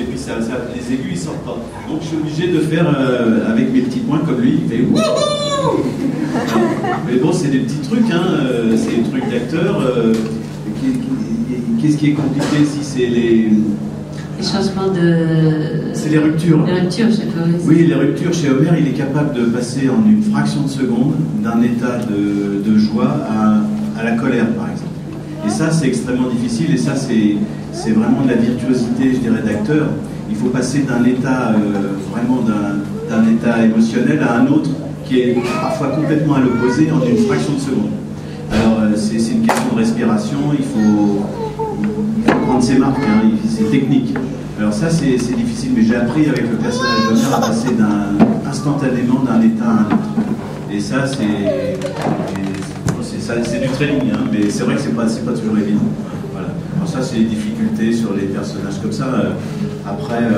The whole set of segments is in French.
et puis les aigus ils sortent pas. Donc je suis obligé de faire avec mes petits poings comme lui, il fait mais bon, c'est des petits trucs, hein, c'est des trucs d'acteurs. Qu'est-ce qui est compliqué si c'est les changements de... C'est les ruptures. Les ruptures, je sais pas. Oui, les ruptures. Chez Homer, il est capable de passer en une fraction de seconde d'un état de joie à la colère, par exemple. Et ça, c'est extrêmement difficile, et ça, c'est vraiment de la virtuosité, je dirais, d'acteur. Il faut passer d'un état, vraiment d'un état émotionnel à un autre, qui est parfois complètement à l'opposé en une fraction de seconde. Alors, c'est une question de respiration, il faut prendre ses marques, hein, c'est technique. Alors ça, c'est difficile, mais j'ai appris avec le personnage d'Homer à passer instantanément d'un état à un autre. Et ça, c'est du training, hein, mais c'est vrai que c'est pas toujours évident. Voilà. Alors ça, c'est les difficultés sur les personnages comme ça. Après...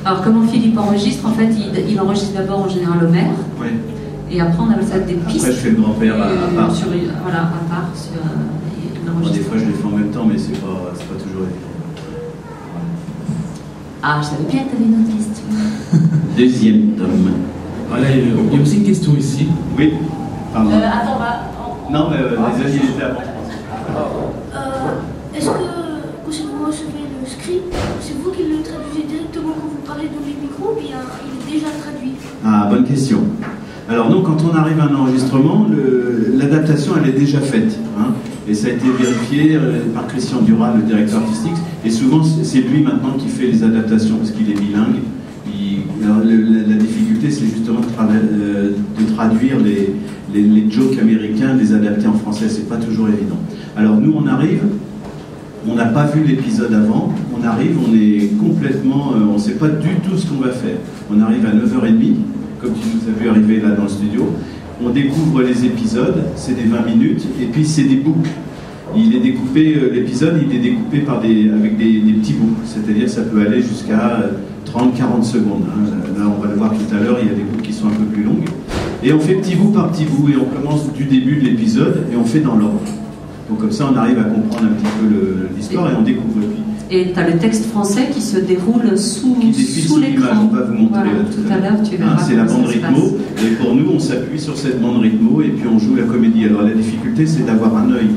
Alors comment Philippe enregistre, en fait, il enregistre d'abord en général Homer. Oui. Et après, on appelle ça des pistes. Après, je fais le grand-père à part. Voilà, à part. Des fois, je les fais en même temps, mais c'est pas toujours évident. Ah, je savais bien que tu avais une autre question. Deuxième tome. Voilà, il y a aussi une question ici. Oui. Pardon. Attends, non, mais désolé, il était avant. Est-ce que quand vous recevez le script, c'est vous qui le traduisez directement quand vous parlez dans les micros, ou bien il est déjà traduit? Ah, bonne question. Alors non, quand on arrive à un enregistrement, l'adaptation elle est déjà faite, hein, et ça a été vérifié par Christian Duras, le directeur artistique, et souvent c'est lui maintenant qui fait les adaptations parce qu'il est bilingue. Alors, la difficulté c'est justement de traduire les jokes américains, de les adapter en français, c'est pas toujours évident. Alors nous on arrive, on n'a pas vu l'épisode avant, on arrive, on est complètement, on ne sait pas du tout ce qu'on va faire. On arrive à 9h30, comme tu nous as vu arriver là dans le studio, on découvre les épisodes, c'est des 20 minutes, et puis c'est des boucles. Il est découpé, l'épisode, il est découpé avec des petits bouts, c'est-à-dire ça peut aller jusqu'à 30-40 secondes. Hein. Là, on va le voir tout à l'heure, il y a des boucles qui sont un peu plus longues. Et on fait petit bout par petit bout, et on commence du début de l'épisode, et on fait dans l'ordre. Donc comme ça, on arrive à comprendre un petit peu l'histoire, et on découvre. Et tu as le texte français qui se déroule sous l'écran. On va vous montrer voilà, tout à l'heure, tu verras. C'est la bande rythmo, et pour nous, on s'appuie sur cette bande rythmo, et puis on joue la comédie. Alors la difficulté, c'est d'avoir un œil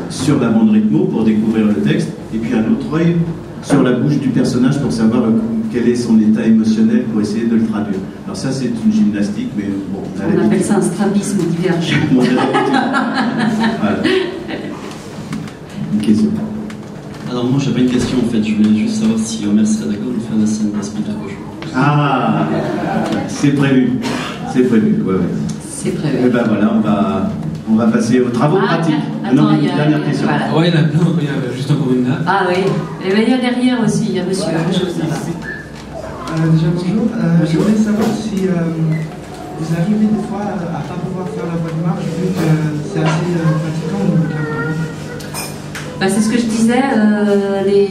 sur la bande rythmo pour découvrir le texte, et puis un autre œil sur la bouche du personnage pour savoir quel est son état émotionnel pour essayer de le traduire. Alors ça, c'est une gymnastique, mais bon... On appelle ça un strabisme divergent. Voilà. Une question. Alors moi, j'avais une question en fait. Je voulais juste savoir si Homer serait d'accord de faire la scène d'Esprit de cochon. Ah, c'est prévu. C'est prévu, ouais. C'est prévu. Et ben voilà, on va passer aux travaux pratiques. Attends, une dernière question. Voilà. Oui, il y en a juste encore une là. Ah oui. Et bien, il y a derrière aussi, il y a monsieur. Déjà bonjour. Je voulais savoir si vous arrivez des fois à ne pas pouvoir faire la voix de marche vu que c'est assez fatigant au bout d'un moment. C'est ce que je disais, les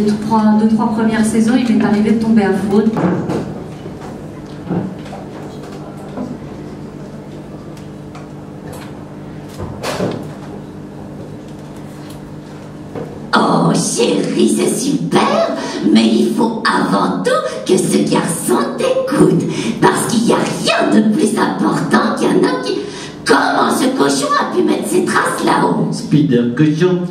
2-3 premières saisons, il m'est arrivé de tomber à faute. Oh chérie, c'est super, mais il faut avant tout que ce garçon t'écoute, parce qu'il n'y a rien de plus important qu'un homme qui... Comment ce cochon a pu mettre ses traces là-haut? Spider cochon,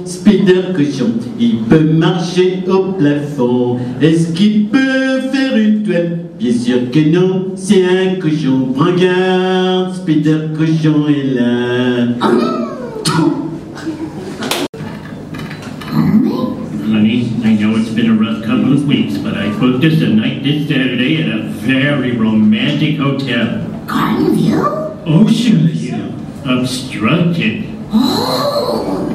il peut marcher au plafond. Est-ce qu'il peut faire une toile? Bien sûr que non, c'est un cochon. Prends garde, Spider cochon est là. Honey, I know it's been a rough couple of weeks, but I booked us a night this Saturday at a very romantic hotel. Carnville? Ocean View. Obstructed. Oh!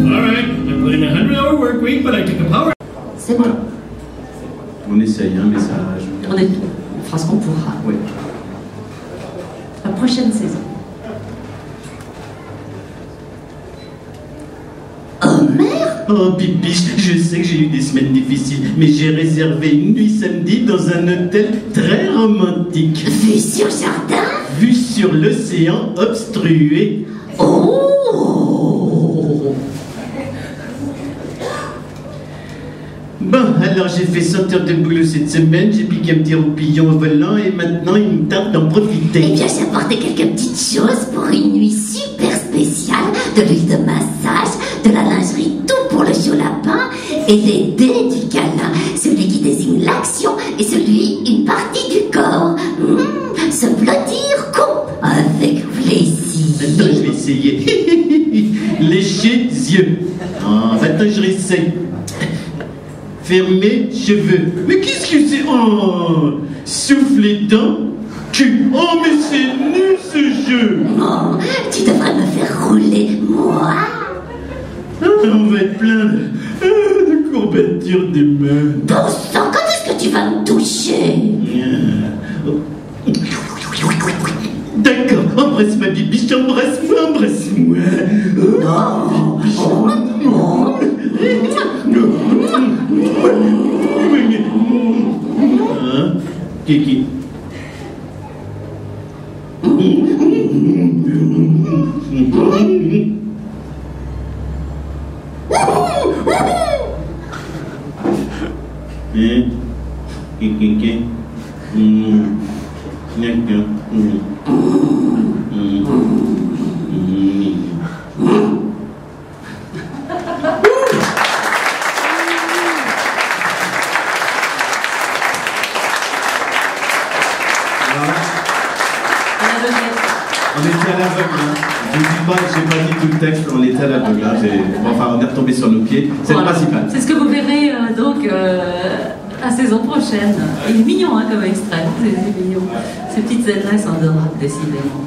Alright, I put in a 100-hour work week, but I took a power... C'est bon. On essaye, hein, mais ça... On fera ce qu'on pourra. Oui. La prochaine saison. Oh Pipiche, je sais que j'ai eu des semaines difficiles, mais j'ai réservé une nuit samedi dans un hôtel très romantique. Vue sur jardin? Vue sur l'océan obstrué. Oh! Alors j'ai fait 100 heures de boulot cette semaine, j'ai piqué un petit roupillon au volant et maintenant il me tarde d'en profiter. Eh bien, j'ai apporté quelques petites choses pour une nuit super spéciale, de l'huile de massage, de la lingerie, tout pour le chaud lapin, et les dés du câlin, celui qui désigne l'action et celui une partie du corps. Se blottir avec plaisir. Attends, je vais essayer. Lécher les yeux. Ah, maintenant je réessaye. Fermer cheveux. Mais qu'est-ce que c'est? Oh, souffler dents. Cul. Oh, mais c'est nul ce jeu. Oh, tu devrais me faire rouler, moi. On va être plein de courbatures des mains. Bon sang, quand est-ce que tu vas me toucher? D'accord, embrasse-moi, bibi, embrasse-moi, embrasse-moi. Non. Hein? Kiki. Kiki. On était à l'aveugle, hein. Je ne dis pas, j'ai pas dit tout le texte, on était à l'aveugle. Hein. Enfin, on est retombé sur nos pieds, c'est Voilà. le principal. C'est ce que vous verrez la saison prochaine. Il est mignon hein, comme extrait, c'est mignon. Ces petites scènes-là sont adorables, décidément.